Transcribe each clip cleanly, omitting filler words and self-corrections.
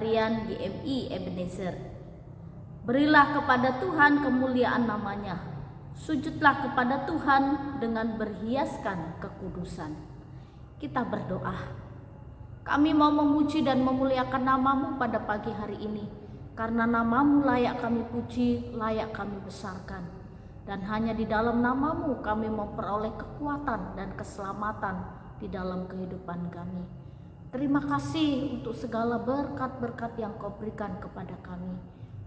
Harian GMI Ebenezer. Berilah kepada Tuhan kemuliaan namanya. Sujudlah kepada Tuhan dengan berhiaskan kekudusan. Kita berdoa. Kami mau memuji dan memuliakan nama-Mu pada pagi hari ini. Karena nama-Mu layak kami puji, layak kami besarkan. Dan hanya di dalam nama-Mu kami memperoleh kekuatan dan keselamatan di dalam kehidupan kami. Terima kasih untuk segala berkat-berkat yang Kau berikan kepada kami.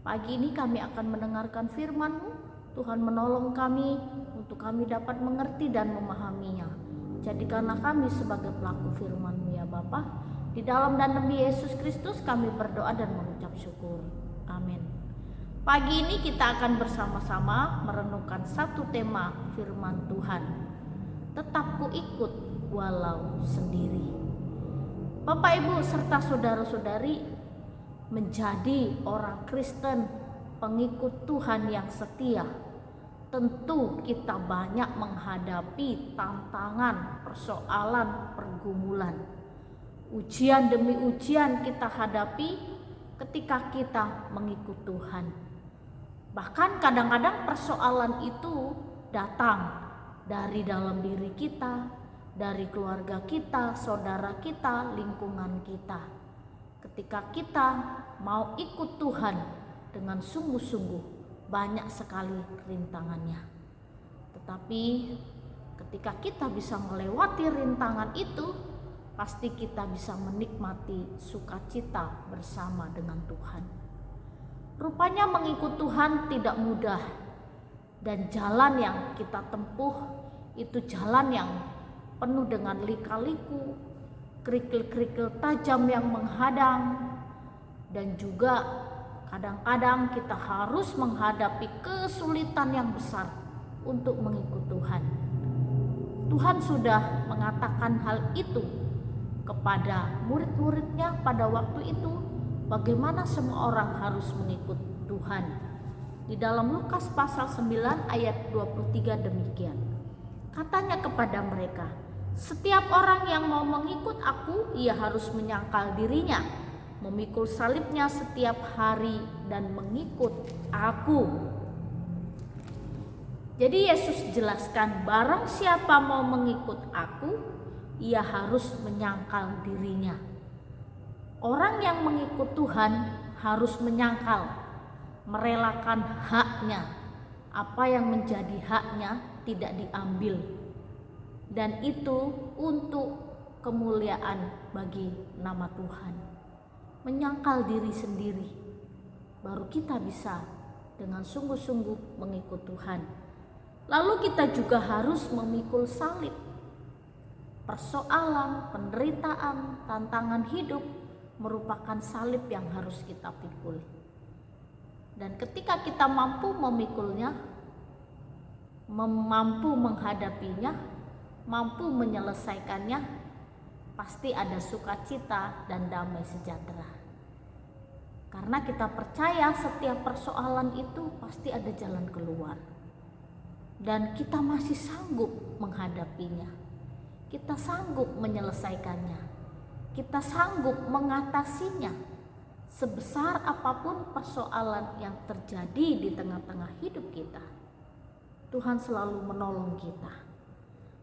Pagi ini kami akan mendengarkan firman-Mu. Tuhan menolong kami untuk kami dapat mengerti dan memahaminya. Jadikanlah kami sebagai pelaku firman-Mu ya Bapa. Di dalam dan demi Yesus Kristus kami berdoa dan mengucap syukur. Amin. Pagi ini kita akan bersama-sama merenungkan satu tema firman Tuhan. Tetap ku ikut walau sendiri. Bapak, Ibu, serta saudara-saudari, menjadi orang Kristen, pengikut Tuhan yang setia, tentu kita banyak menghadapi tantangan, persoalan, pergumulan. Ujian demi ujian kita hadapi ketika kita mengikut Tuhan. Bahkan kadang-kadang persoalan itu datang dari dalam diri kita, dari keluarga kita, saudara kita, lingkungan kita. Ketika kita mau ikut Tuhan dengan sungguh-sungguh, banyak sekali rintangannya. Tetapi ketika kita bisa melewati rintangan itu, pasti kita bisa menikmati sukacita bersama dengan Tuhan. Rupanya mengikut Tuhan tidak mudah, dan jalan yang kita tempuh itu jalan yang penuh dengan lika-liku, kerikil-kerikil tajam yang menghadang, dan juga kadang-kadang kita harus menghadapi kesulitan yang besar untuk mengikut Tuhan. Tuhan sudah mengatakan hal itu kepada murid-muridnya pada waktu itu, bagaimana semua orang harus mengikut Tuhan. Di dalam Lukas pasal 9 ayat 23 demikian. Katanya kepada mereka, setiap orang yang mau mengikut aku, ia harus menyangkal dirinya, memikul salibnya setiap hari dan mengikut aku. Jadi Yesus jelaskan, barang siapa mau mengikut aku, ia harus menyangkal dirinya. Orang yang mengikut Tuhan harus menyangkal, merelakan haknya. Apa yang menjadi haknya tidak diambil. Dan itu untuk kemuliaan bagi nama Tuhan. Menyangkal diri sendiri, baru kita bisa dengan sungguh-sungguh mengikut Tuhan. Lalu kita juga harus memikul salib. Persoalan, penderitaan, tantangan hidup merupakan salib yang harus kita pikul. Dan ketika kita mampu memikulnya, mampu menghadapinya, mampu menyelesaikannya, pasti ada sukacita dan damai sejahtera. Karena kita percaya setiap persoalan itu pasti ada jalan keluar. Dan kita masih sanggup menghadapinya. Kita sanggup menyelesaikannya. Kita sanggup mengatasinya. Sebesar apapun persoalan yang terjadi di tengah-tengah hidup kita, Tuhan selalu menolong kita.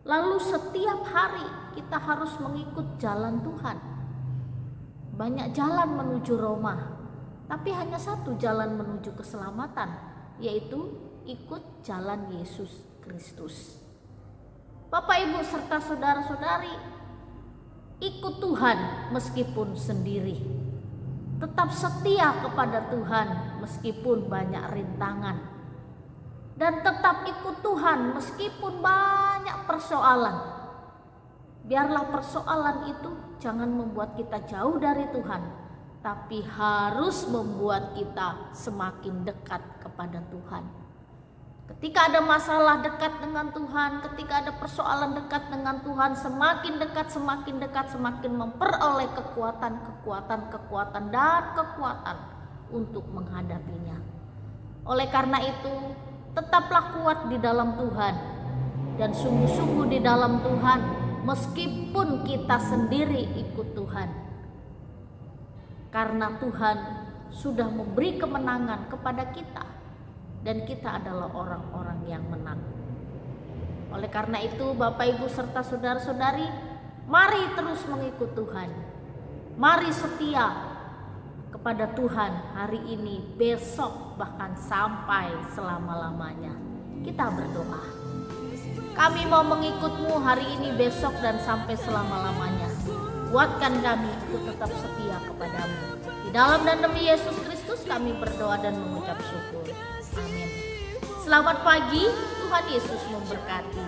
Lalu setiap hari kita harus mengikut jalan Tuhan. Banyak jalan menuju Roma, tapi hanya satu jalan menuju keselamatan, yaitu ikut jalan Yesus Kristus. Bapak, Ibu, serta saudara-saudari, ikut Tuhan meskipun sendiri. Tetap setia kepada Tuhan meskipun banyak rintangan. Dan tetap ikut Tuhan meskipun banyak persoalan. Biarlah persoalan itu jangan membuat kita jauh dari Tuhan, tapi harus membuat kita semakin dekat kepada Tuhan. Ketika ada masalah, dekat dengan Tuhan. Ketika ada persoalan, dekat dengan Tuhan. Semakin dekat, semakin memperoleh kekuatan dan kekuatan untuk menghadapinya. Oleh karena itu, tetaplah kuat di dalam Tuhan dan sungguh-sungguh di dalam Tuhan, meskipun kita sendiri ikut Tuhan. karena Tuhan sudah memberi kemenangan kepada kita dan kita adalah orang-orang yang menang. Oleh karena itu, Bapak Ibu serta saudara-saudari, mari terus mengikut Tuhan. Mari setia kepada Tuhan hari ini, besok, bahkan sampai selama-lamanya. Kita berdoa. Kami mau mengikut-Mu hari ini, besok, dan sampai selama-lamanya. Kuatkan kami untuk tetap setia kepadamu. Di dalam dan demi Yesus Kristus kami berdoa dan mengucap syukur. Amin. Selamat pagi, Tuhan Yesus memberkati.